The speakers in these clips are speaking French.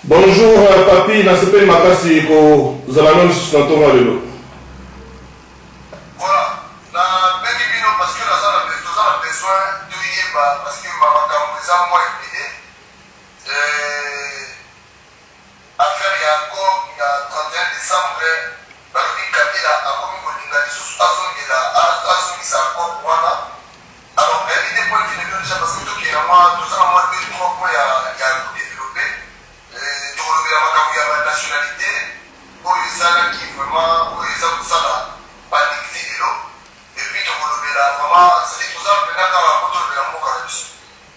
Bonjour papi, nasepeli makasi kozala nanu lisusu na ntongo ya lelo. Voilà, na bengi bino parce que toza na besoin toyeba parce que makambo eza mwa ebele affaire ya accord ya 31 décembre balobi Kabila akomi kolinga lisusu azongisa accord wana. Alors l'idée pour le déjà parce que toza na mwa 2-3 points ya développer tokolobela makambo ya nationalité oyo ezalaki vraiment oyo eza kosala bandikite lelo epuis tokolobela vraiment sali toza mpena kaka kotolobela mboka na biso.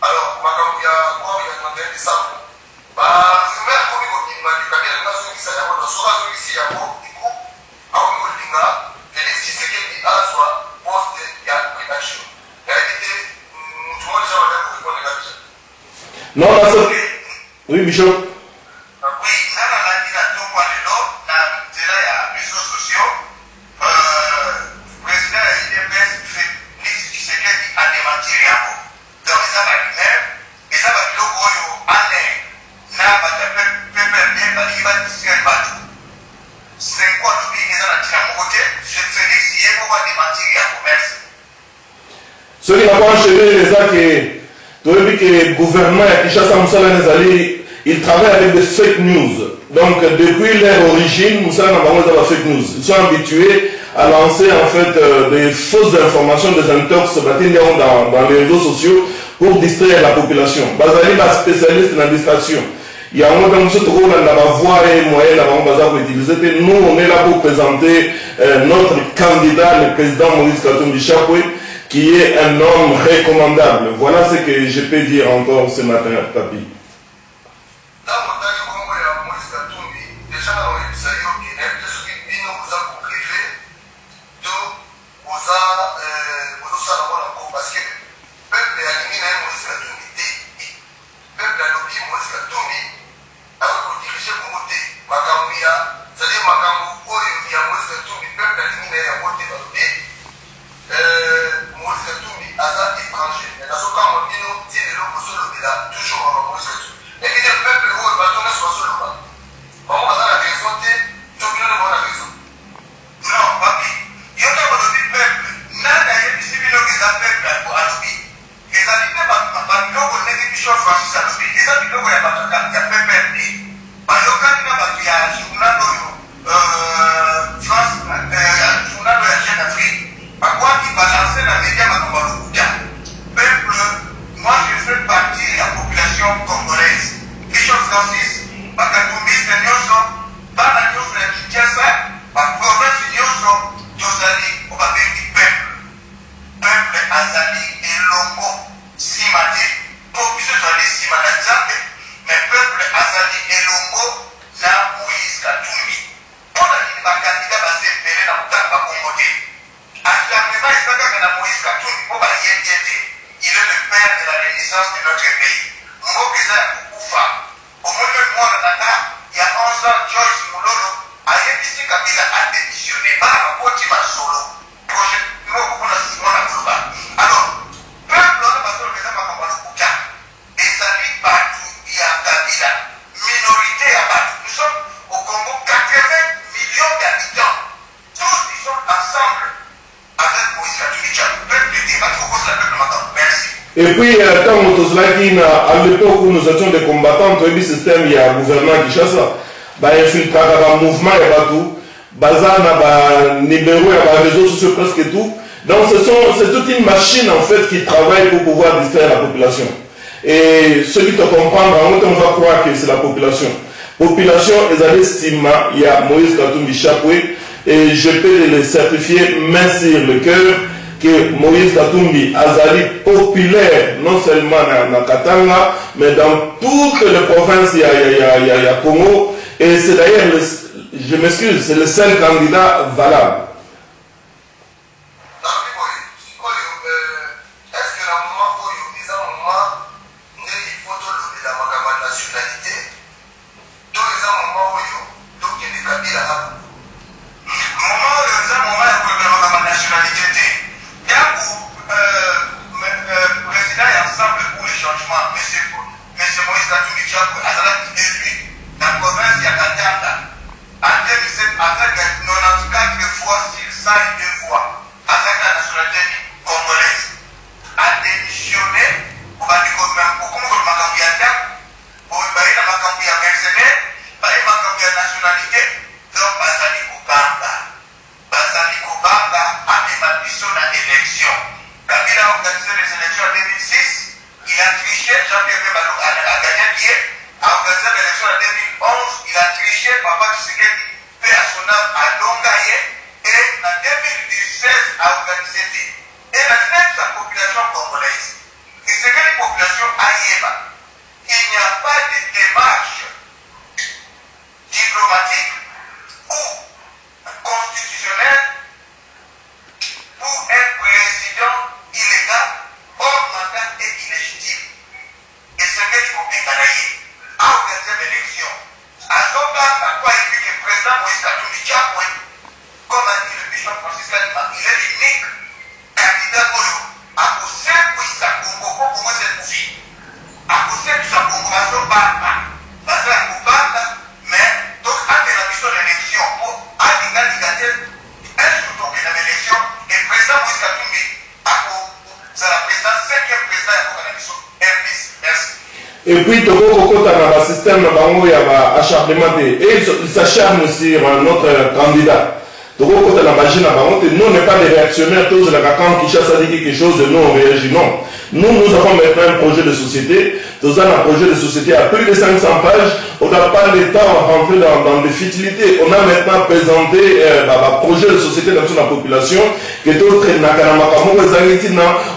Alors makambo ya kor ya 31 décembre barumer akomi kobima Kabila nga azongisa yango na soki azongisi yango iko akomi kolinga Félix Tshisekedi azwa poste ya prédaction yayebi te mutu mo deja bandaki korépondre kabisa. Non, oui, Bishop. Ceux qui n'ont pas enchaîné les actes, le gouvernement il travaille avec des fake news. Donc depuis leur origine, Moussa n'a pas fake news. Ils sont habitués à lancer en fait des fausses informations, des intox dans les réseaux sociaux pour distraire la population. Bazali est spécialiste dans la distraction. Il y a un moment où on a voix et moyen à utiliser. Nous, on est là pour présenter notre candidat, le président Moïse Katumbi Chapwe, qui est un homme recommandable. Voilà ce que je peux dire encore ce matin, Papi. Et puis, quand à l'époque où nous étions des combattants, le système, il y a un gouvernement qui chasse, il y a un mouvement, il y a tout, il numéro, il y a réseaux sociaux, presque tout. Donc, c'est toute une machine, en fait, qui travaille pour pouvoir distraire la population. Et celui qui te comprend, on va croire que c'est la population. Population, il y a Moïse Katumbi Chapwe, et je peux le certifier main sur le cœur, que Moïse Katumbi Azali populaire non seulement dans Katanga mais dans toutes les provinces il y a Congo et c'est d'ailleurs je m'excuse c'est le seul candidat valable. Président et ensemble pour les changements, M. Moïse Katumbi Chapwe, Azala élu les élections en 2006, il a triché, Jean-Pierre Bemba a gagné hier, a organisé l'élection en 2011, il a triché, Papa Tshisekedi, paix à son âme, à Longaye, et en 2016 a organisé. Et maintenant, la population congolaise, et c'est que les populations aïeba, il n'y a pas de démarche diplomatique ou constitutionnelle pour un président illégal, hors mandat et illégitime. Et c'est ce qu'il faut égaler à organiser l'élection. À ce moment-là, on n'a pas écrit que le président Moïse Katumbi Diakoué, comme a dit le bishop Francis Kalima, il est l'unique candidat pour à cause de sa Congo, pour moi c'est pour vie. À cause de sa Congo, à son bâtiment, à sa Congo, mais donc à la mission de l'élection, pour à l'égalité, un surtout que l'élection, et le président Moïse Katumbi, à cause de la présidence, 5e président de la mission, merci. Et puis, Togo dans le système il y a acharnement et il s'acharne sur notre candidat. Togo dans la magie nous n'est pas des réactionnaires, tous la quand Kinshasa dit quelque chose, nous on réagit, non. Nous avons maintenant un projet de société. Nous avons un projet de société à plus de 500 pages. On n'a pas le temps de rentrer dans des futilités. On a maintenant présenté un projet de société dans la population que d'autres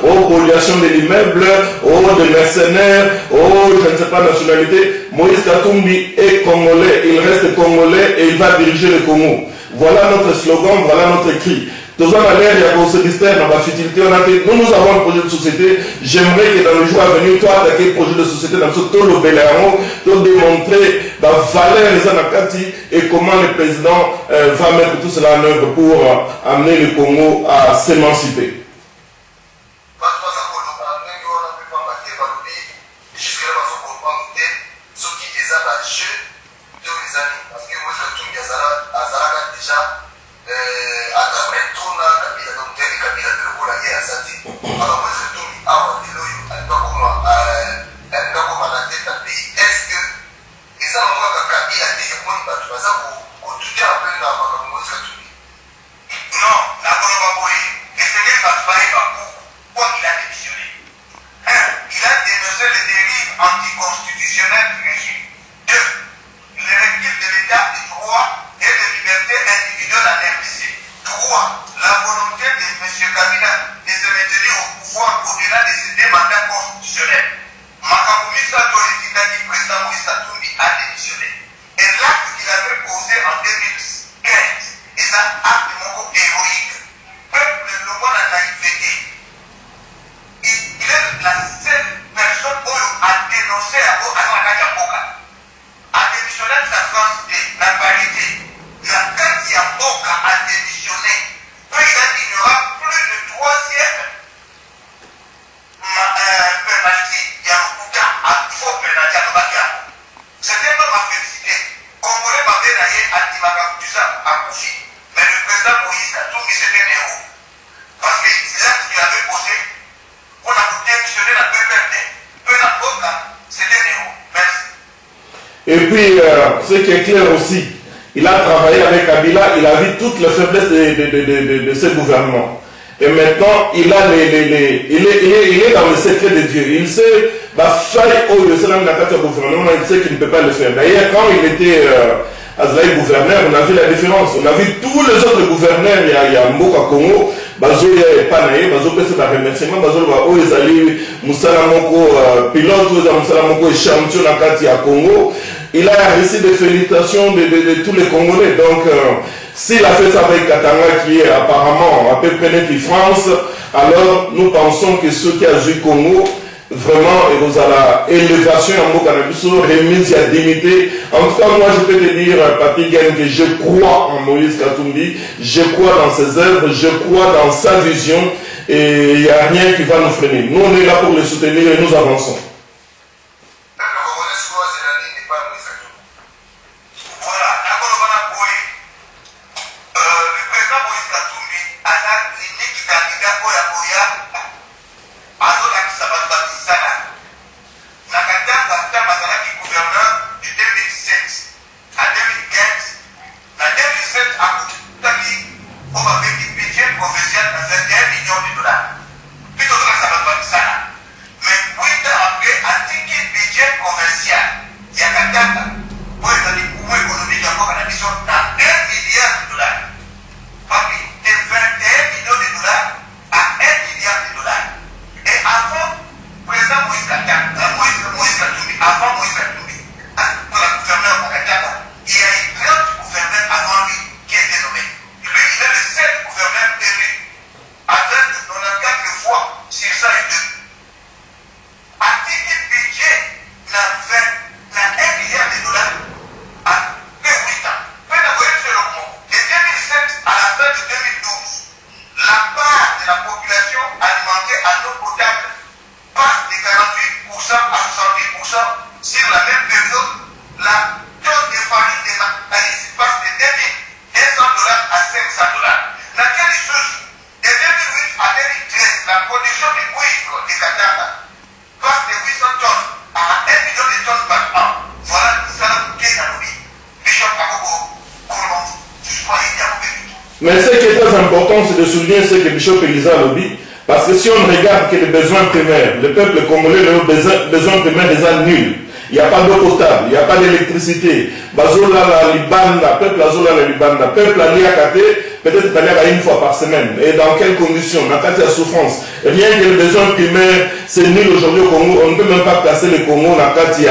aux pollutions de l'immeuble, aux de mercenaires, aux je ne sais pas nationalité. Moïse Katumbi est congolais, il reste congolais et il va diriger le Congo. Voilà notre slogan, voilà notre cri. Nous avons l'air, il y a un mystère dans la futilité. Nous avons un projet de société. J'aimerais que dans le jour à venir, toi, attaquer le projet de société dans ce tout le Béléron, pour démontrer la valeur des Anakati et comment le président va mettre tout cela en œuvre pour amener le Congo à s'émanciper. Anticonstitutionnel du régime. 2. Les règles de l'État des droits et de liberté individuelle en RDC. 3. La volonté de M. Kabila de se maintenir au pouvoir au-delà de ses deux mandats constitutionnels. Makamumisa Toletika du président Moïse Katumbi a démissionné. Et l'acte qu'il avait posé en 2015 est un acte héroïque. Peuple le monde a naïveté. Il est la seule personne qui a dénoncé à Boka. A démissionné de la France, la parité. La carte qui a Boka a démissionné. Puis il a dit qu'il n'y aura plus de troisième pénalité. Il y a un coup il faut pénalité à Nobakia. C'était pas ma félicité. Congolais m'avait naïe à Timakakutusa à Kouchi. Mais le président Moïse Katumbi c'était un héros. Parce que l'acte qu'il avait posé, on a démissionné la PPRD. Peu d'abord, c'était un héros. Merci. Et puis, ce qui est clair aussi, il a travaillé avec Kabila, il a vu toutes les faiblesses de ce gouvernement. Et maintenant, il est dans le secret de Dieu. Il sait, gouvernement, il sait qu'il ne peut pas le faire. D'ailleurs, quand il était Azlaï gouverneur, on a vu la différence. On a vu tous les autres gouverneurs, il y a Mboka Congo, Bazoya et Panaye, Bazo Pese par remerciement, Bazo Oezali, Moussala Moko, pilote, Moussala Moko et champion à Kati à Congo. Il a reçu des félicitations de tous les Congolais. Donc, s'il a fait ça avec Katanga, qui est apparemment à peu près net de France, alors nous pensons que ceux qui ont joué Congo, vraiment, et vous avez l'élévation en mot cannabiso, remise à dignité. En tout cas, moi, je peux te dire, Papi Gagne, que je crois en Moïse Katumbi, je crois dans ses œuvres, je crois dans sa vision, et il n'y a rien qui va nous freiner. Nous, on est là pour le soutenir et nous avançons. On va faire du budget provincial dans $1 million. Puis on va la production de cuivre de Katanga passe de 800 tonnes à 1 million de tonnes par an. Voilà ça qui est dans le pays. Bishop Agogo, comment tu crois qu'il y a un peu. Mais ce qui est très important, c'est de souligner ce que Bishop Elisa a dit. Parce que si on regarde que les besoins primaires, le peuple congolais, leurs besoins primaires déjà nuls. Il n'y a pas d'eau potable, il n'y a pas d'électricité. Bazola la Libanda, peuple Azola la Libanda, peuple Aliakate, peut-être aller une fois par semaine. Et dans quelles conditions? Dans quelle souffrance? Rien que les besoins primaires, c'est nul aujourd'hui au Congo. On ne peut même pas placer le Congo dans le il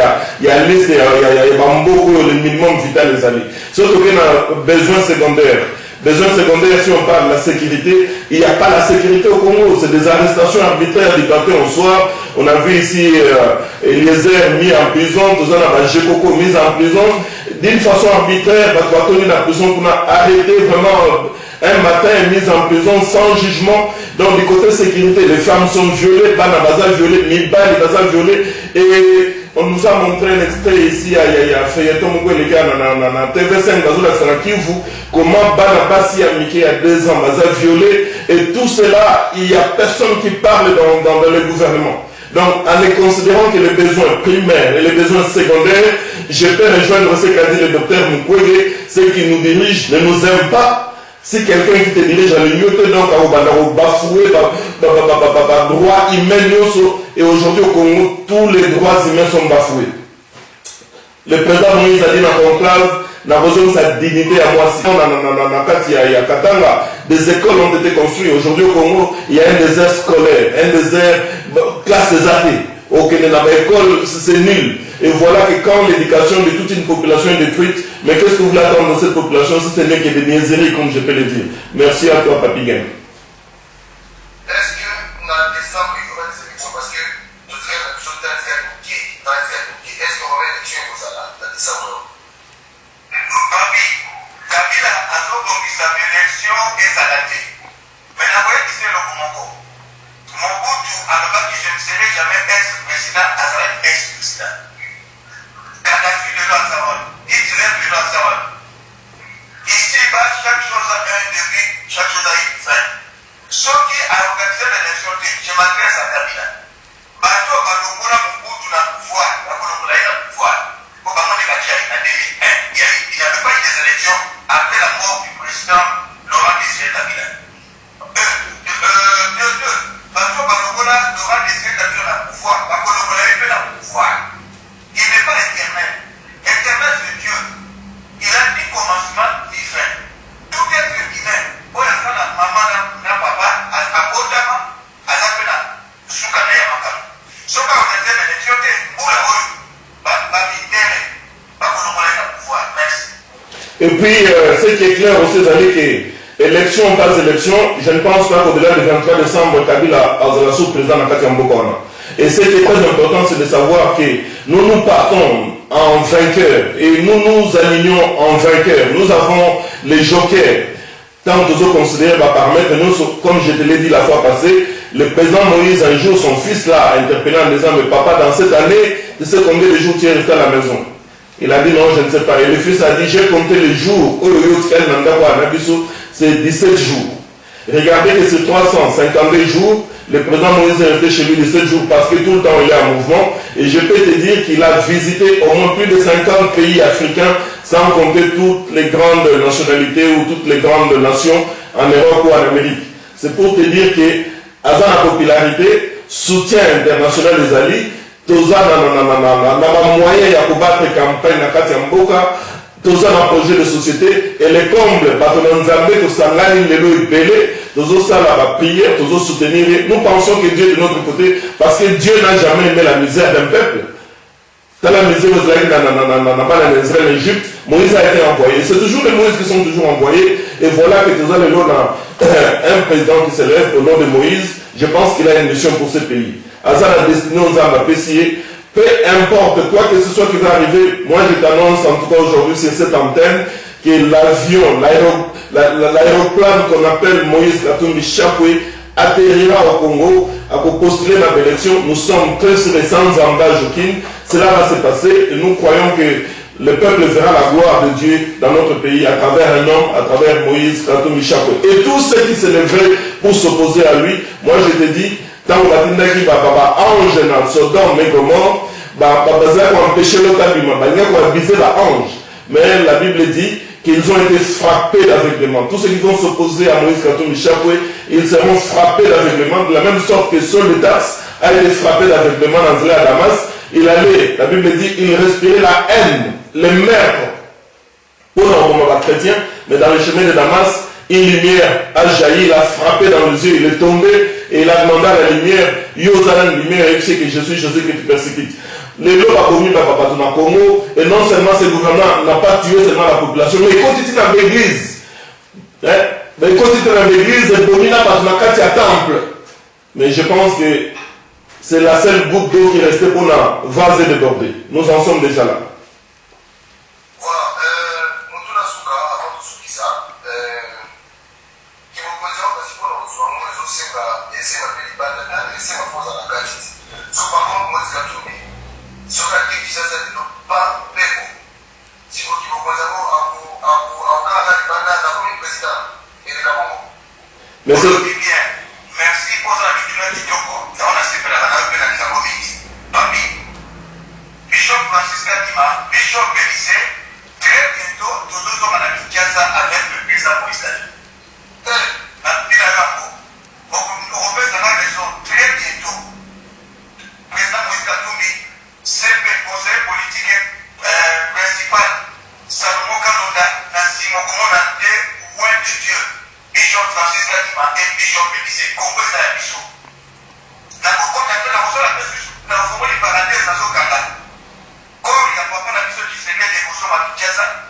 y a l'Est, il y a Bambo, le minimum vital des alliés. Surtout qu'il y a besoins secondaires. Besoin secondaire, si on parle de la sécurité, il n'y a pas la sécurité au Congo. C'est des arrestations arbitraires du matin au soir. On a vu ici Eliezer mis en prison, tout ça, on a Jekoko mis en prison. D'une façon arbitraire, la prison qu'on a arrêté vraiment un matin, mis en prison sans jugement. Donc du côté sécurité, les femmes sont violées, Banabaza violées, Miba, les Baza violées. Et on nous a montré un extrait ici, il y a Feuilleton Mougue, les gars, dans TV5, comment Banabasi a miqué il y a 2 ans, Baza violé, et tout cela, il n'y a personne qui parle dans le gouvernement. Donc, en les considérant que les besoins primaires et les besoins secondaires, je peux rejoindre ce qu'a dit le docteur Mukwege, ceux qui nous dirigent ne nous aiment pas. Si quelqu'un qui te dirige à l'unité, donc à bafouer, droit humain, et aujourd'hui au Congo, tous les droits humains sont bafoués. Le président Moïse a dit dans le conclave, n'a besoin de sa dignité à moi. Sinon, il y a Katanga, des écoles ont été construites. Aujourd'hui au Congo, il y a un désert scolaire, un désert classe des athées. Au Kenya, l'école, c'est nul. Et voilà que quand l'éducation de toute une population est détruite, mais qu'est-ce que vous voulez attendre de cette population si ce n'est que des niaiseries, comme je peux le dire. Merci à toi, Papi Gain. Est-ce que dans décembre, il y aura des élections? Parce que je dirais la chose dans les élections, est-ce qu'il y aura des élections comme ça dans décembre? Papi, Kabila a donc sa élection et sa date. Mais la voyez qui c'est le Congo. Mon goût, alors que je ne serai jamais ex-président, à savoir ex-président. Kadhafi le doit savoir, Hitler le doit savoir. Ici, chaque chose a un début, chaque chose a une fin. Ce qui a organisé l'élection, je m'adresse à Kabila. Bato Balongora Mobutu na pouvoir, Balongora est na pouvoir. Pour Bango de Kachai, en 2001, il n'y avait pas eu des élections après la mort du président Laurent Désiré Kabila. Bato Balongora, Laurent Désiré Kabila na pouvoir, Balongora est na pouvoir. Il n'est pas éternel. Éternel, c'est Dieu. Il a dit commencement, ni fin. Tout être humain, pour la femme, maman, na papa, à Bodama, à la pena, Soukana Yamakam. Soka, on a dit, mais Dieu est pour la rue. Babitele, Bakolomole, na pouvoir. Merci. Et puis, ce qui est clair aussi, c'est que élection pas élection, je ne pense pas qu'au-delà du 23 décembre, Kabila a sous président de Katiambokona. Et ce qui est très important, c'est de savoir que nous partons en vainqueur et nous nous alignons en vainqueur. Nous avons les jokers. Tant que nous considérons permettre, nous, comme je te l'ai dit la fois passée, le président Moïse, un jour, son fils là, a interpellé en disant, mais papa, dans cette année, tu sais combien de jours tu es resté à la maison? Il a dit, non, je ne sais pas. Et le fils a dit, j'ai compté les jours. C'est 17 jours. Regardez que c'est 352 jours. Le président Moïse est resté chez lui 17 jours parce que tout le temps il est en mouvement. Et je peux te dire qu'il a visité au moins plus de 50 pays africains, sans compter toutes les grandes nationalités ou toutes les grandes nations en Europe ou en Amérique. C'est pour te dire que, à la popularité, soutien international des alliés, Toza n'a moyen de combattre la campagne à Katiamboka, Toza n'a projet de société, et les combles, Batonanzambe, Tosangani, Lelo et Belé, Tozo ça la prière, Tozo soutenir. Nous pensons que Dieu est de notre côté, parce que Dieu n'a jamais aimé la misère d'un peuple. Dans la misère aux Israéliens, dans Israël, l'Égypte, Moïse a été envoyé. C'est toujours les Moïse qui sont toujours envoyés, et voilà que Toza Lelo a un président qui s'élève au nom de Moïse. Je pense qu'il a une mission pour ce pays. Azar la destinée aux âmes à Pessier. Peu importe quoi que ce soit qui va arriver, moi je t'annonce en tout cas aujourd'hui sur cette antenne que l'avion, l'aéroplane qu'on appelle Moïse Katumbi Chapoué atterrira au Congo à postuler la élection. Nous sommes très sûrs et sans embâche aucune. Cela va se passer et nous croyons que le peuple verra la gloire de Dieu dans notre pays à travers un homme, à travers Moïse Katumbi Chapoué. Et tous ceux qui se lèveraient pour s'opposer à lui. Moi je te dis, tant que Batindaki va ange dans Sodome et Gomorrhe, Babaza va empêcher l'autre abîme, va viser l'ange. Mais la Bible dit qu'ils ont été frappés d'aveuglement. Tous ceux qui vont s'opposer à Moïse Katumbi Chapoué, ils seront frappés d'aveuglement, de la même sorte que Saul de Tarse a été frappé d'aveuglement dans à Damas. Il allait, la Bible dit, il respirait la haine, les merdes pour les chrétiens, mais dans le chemin de Damas, une lumière a jailli, il a frappé dans les yeux, il est tombé et il a demandé à la lumière, Yosalan lumière, et tu sais que je suis Jésus que tu persécutes. Les lois ont commis par Papa dans Congo, et non seulement ce gouvernement n'a pas tué seulement la population, mais il continue dans l'église. Mais il continue dans l'église, il domine par un temple. Mais je pense que c'est la seule goutte d'eau qui restait pour la vase déborder. Nous en sommes déjà là. Mais c'est bien. Merci pour la vidéo qui on a séparé la Bishop Francis Kadima, Bishop Bélissé, très bientôt, tous deux hommes à la Kinshasa avec le président Moïse Katumbi. Très bientôt, président Moïse Katumbi, c'est le conseil politique principal, Salomon Kalonda, Nancy Mokomona, loin de Dieu. Bishop Francis Kadima et Bishop Bélissé, Congo est à la Bishop. Dans le contexte de la Rousseau, la paix, dans le fond, les parenthèses, dans le Kanda. Comme il y a papa la Bishop qui s'est mis des Rousseaux à Kinshasa,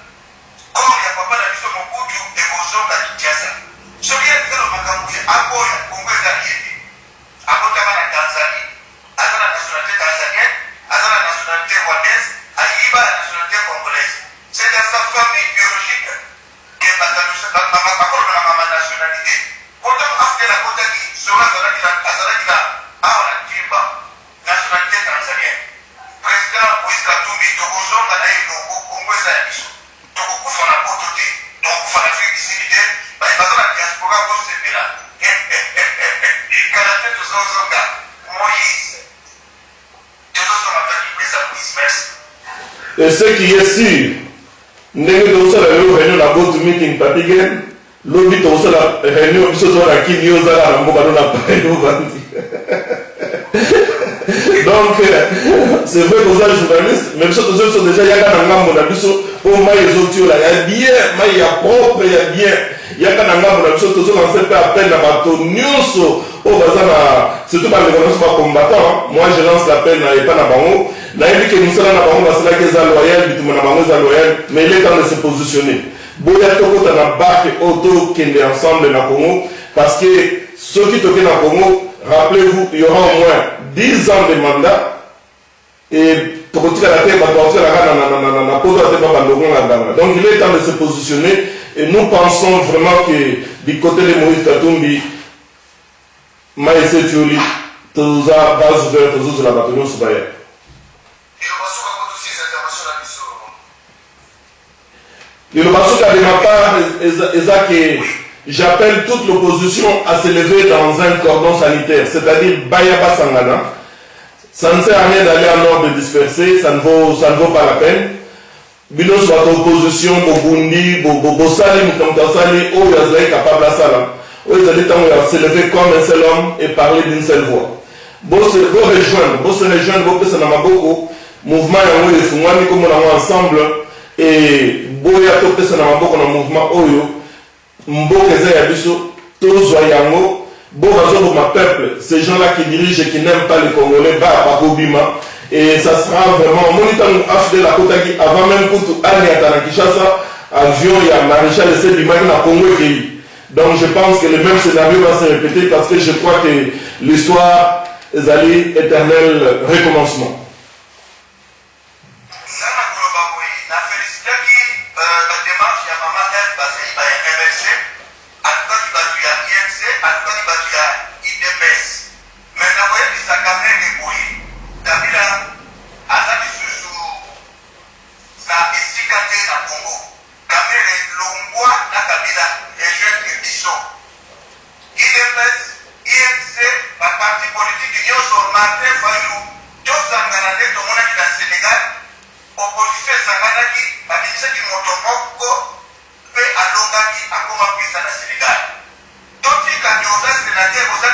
comme il y a papa la Bishop Mobutu et Rousseau à Kinshasa. Ce qui est le Macambouche, à Boya, Congo est à l'Iété. À Botama, la Tanzanie, à la nationalité tanzanienne, à la nationalité rwandaise, à Yiba, la nationalité congolaise. C'est dans sa famille biologique que ma nationalité. Pourtant, après la Kotaki, sera nationalité tanzanienne. Président Moïse Katumbi, Togozonga na Eloko, Congo est à l'Iété. Tokukufa na Potote, Tokufa na Afrique du Sud, la diaspora au Sébéla. Il canadien de Zozonga, Moïse. De Zozonga qui présente Moïse, merci. Et ce qui est sûr, ndenge tozosala lelo réunion na board meeting papigen lobi tozosala réunion biso tozala kini ozala na mboka no na payo vandi. Donc c'est vrai que vous êtes journaliste, mais biso tozo déjà yaka na ngambo na biso o mai ezotiola ya bien, mai ya propre ya bien. Yaka na ngambo na biso tozo lancer pe appel na bato nyonso o bazana surtout ba les combattants. Moi je lance l'appel na epa na bango. Naïbi que nous sommes dans la base loyale, mais il est temps de se positionner. Boya Toko na barque auto qui est ensemble dans Congo, parce que ceux qui toquent dans Congo, rappelez-vous, il y aura au moins 10 ans de mandat et donc il est temps de se positionner et nous pensons vraiment que du côté de Moïse Katumbi, Maïse Thioli, tous à base ouverte, tous à la bataille sur Bayer. Le Basuka de ma part, j'appelle toute l'opposition à se lever dans un cordon sanitaire, c'est-à-dire Bayaba Sangana. Ça ne sert à rien d'aller en ordre dispersé, ça ne vaut pas la peine. Binos soit opposition, Bobundi, Bosali, Mutamtasali, où ils sont capables de ça. Où ils ont se lever comme un seul homme et parler d'une seule voix. Vous rejoindre, vous pouvez beaucoup. Mouvement comme on ensemble et boya topesa na maboko na mouvement oyo mboka eza ya biso tozwa yango bokazo ma peuple, ces gens-là qui dirigent et qui n'aiment pas les Congolais ba bakobima et ça sera vraiment monitant afde la Kotaki avant même pour tout aller à Kinshasa avion ya maréchal de Sebimaki na Congo pays. Donc je pense que le même scénario va se répéter parce que je crois que l'histoire est allée éternel recommencement. Il est Martin Fayulu tozangana nde tomonaki na Sénégal opposition esanganaki babimisaki moto moko mpe alongaki akoma pesa na Sénégal totikaki oza sénateur oza